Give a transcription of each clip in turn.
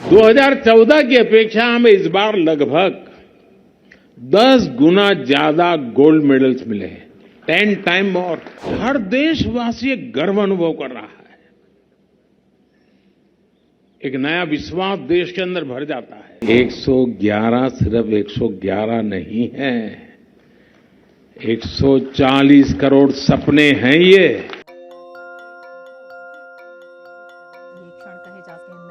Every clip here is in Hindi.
2014 की अपेक्षा हमें इस बार लगभग 10 गुना ज्यादा गोल्ड मेडल्स मिले हैं, 10 टाइम मोर। हर देशवासी एक गर्व अनुभव कर रहा है, एक नया विश्वास देश के अंदर भर जाता है। 111 सिर्फ 111 नहीं है, 140 करोड़ सपने हैं ये। क्षण कहे जाते हैं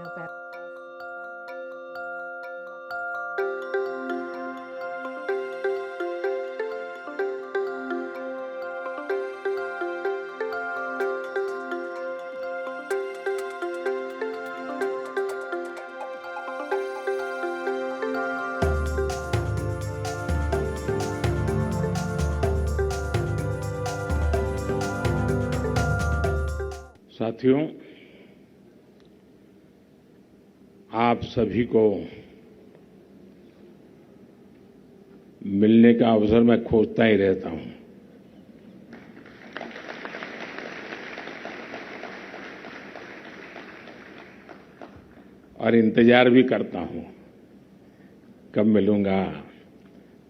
साथियों, आप सभी को मिलने का अवसर मैं खोजता ही रहता हूं। और इंतजार भी करता हूं कब मिलूंगा,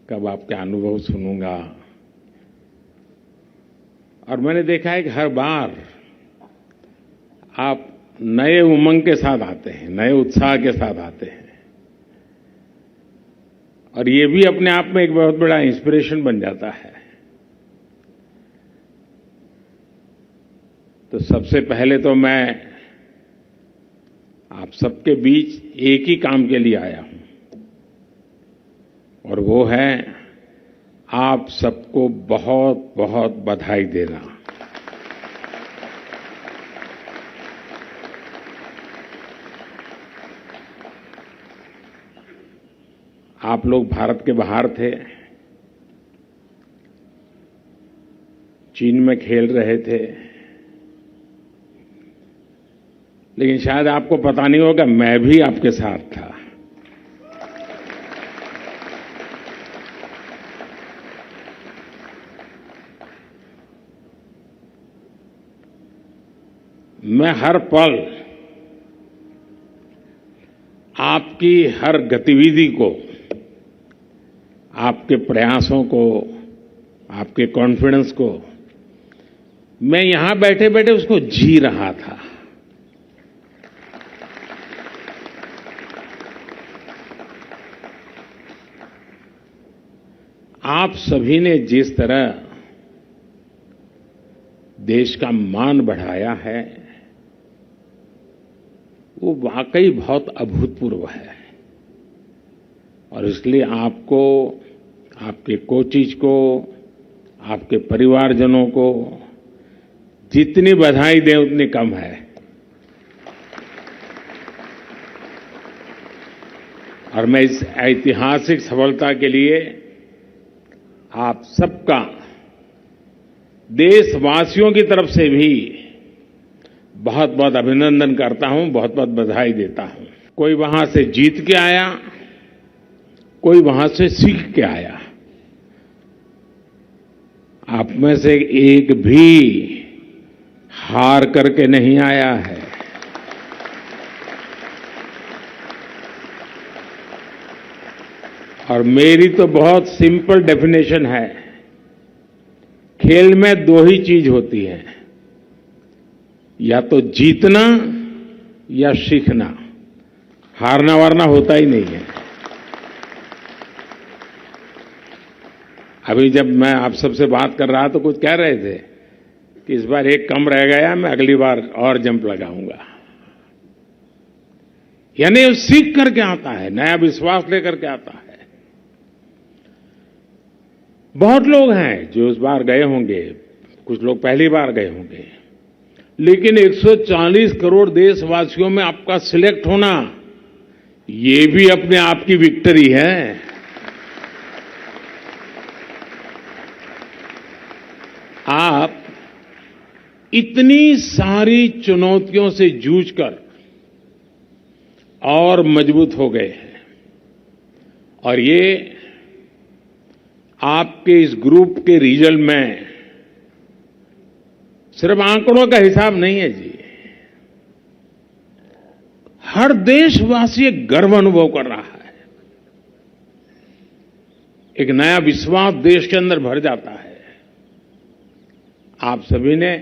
कब आपके अनुभव सुनूंगा। और मैंने देखा है कि हर बार आप नए उमंग के साथ आते हैं, नए उत्साह के साथ आते हैं, और ये भी अपने आप में एक बहुत बड़ा इंस्पिरेशन बन जाता है। तो सबसे पहले तो मैं आप सबके बीच एक ही काम के लिए आया हूं, और वो है आप सबको बहुत बहुत बधाई देना। आप लोग भारत के बाहर थे, चीन में खेल रहे थे, लेकिन शायद आपको पता नहीं होगा मैं भी आपके साथ था। मैं हर पल आपकी हर गतिविधि को, आपके प्रयासों को, आपके कॉन्फिडेंस को, मैं यहां बैठे बैठे उसको जी रहा था। आप सभी ने जिस तरह देश का मान बढ़ाया है, वो वाकई बहुत अभूतपूर्व है। और इसलिए आपको, आपके कोचिज को, आपके परिवारजनों को जितनी बधाई दें उतनी कम है। और मैं इस ऐतिहासिक सफलता के लिए आप सबका, देशवासियों की तरफ से भी बहुत बहुत अभिनंदन करता हूं, बहुत बहुत बधाई देता हूं। कोई वहां से जीत के आया, कोई वहां से सीख के आया। आप में से एक भी हार करके नहीं आया है। और मेरी तो बहुत सिंपल डेफिनेशन है, खेल में दो ही चीज होती है, या तो जीतना या सीखना, हारना वारना होता ही नहीं है। अभी जब मैं आप सबसे बात कर रहा तो कुछ कह रहे थे कि इस बार एक कम रह गया, मैं अगली बार और जंप लगाऊंगा। यानी वो सीख करके आता है, नया विश्वास लेकर के आता है। बहुत लोग हैं जो इस बार गए होंगे, कुछ लोग पहली बार गए होंगे, लेकिन 140 करोड़ देशवासियों में आपका सिलेक्ट होना, ये भी अपने आप की विक्ट्री है। आप इतनी सारी चुनौतियों से जूझकर और मजबूत हो गए हैं, और ये आपके इस ग्रुप के रिजल्ट में सिर्फ आंकड़ों का हिसाब नहीं है जी, हर देशवासी एक गर्व अनुभव कर रहा है। एक नया विश्वास देश के अंदर भर जाता है। आप सभी ने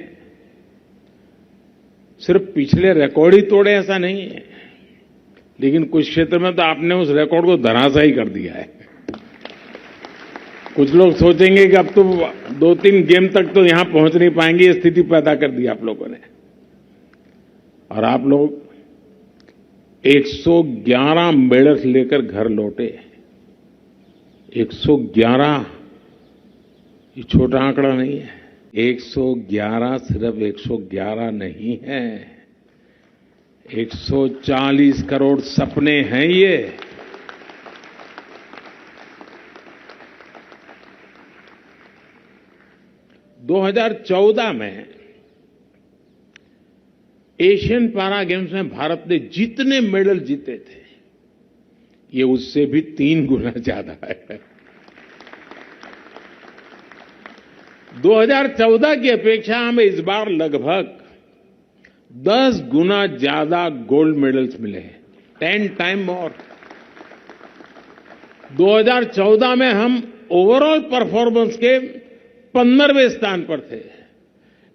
सिर्फ पिछले रिकॉर्ड ही तोड़े ऐसा नहीं है, लेकिन कुछ क्षेत्र में तो आपने उस रिकॉर्ड को धराशायी कर दिया है। कुछ लोग सोचेंगे कि अब तो 2-3 गेम तक तो यहां पहुंच नहीं पाएंगे, ये स्थिति पैदा कर दी आप लोगों ने। और आप लोग 111 मेडल्स लेकर घर लौटे। 111 ये छोटा आंकड़ा नहीं है। 111 सिर्फ 111 नहीं है, 140 करोड़ सपने हैं ये। दो 2014 में एशियन पैरा गेम्स में भारत ने जितने मेडल जीते थे, ये उससे भी 3 गुना ज्यादा है। 2014 की अपेक्षा हमें इस बार लगभग 10 गुना ज्यादा गोल्ड मेडल्स मिले हैं, 10 टाइम मोर। 2014 में हम ओवरऑल परफॉर्मेंस के 15वें स्थान पर थे,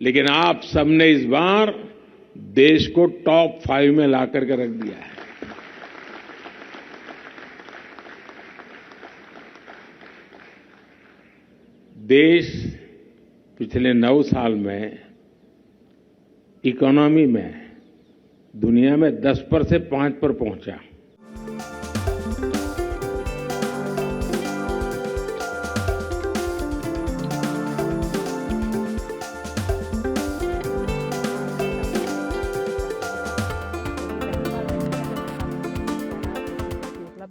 लेकिन आप सबने इस बार देश को टॉप 5 में ला करके रख दिया है। देश पिछले 9 साल में इकोनॉमी में दुनिया में 10 पर से 5 पर पहुंचा।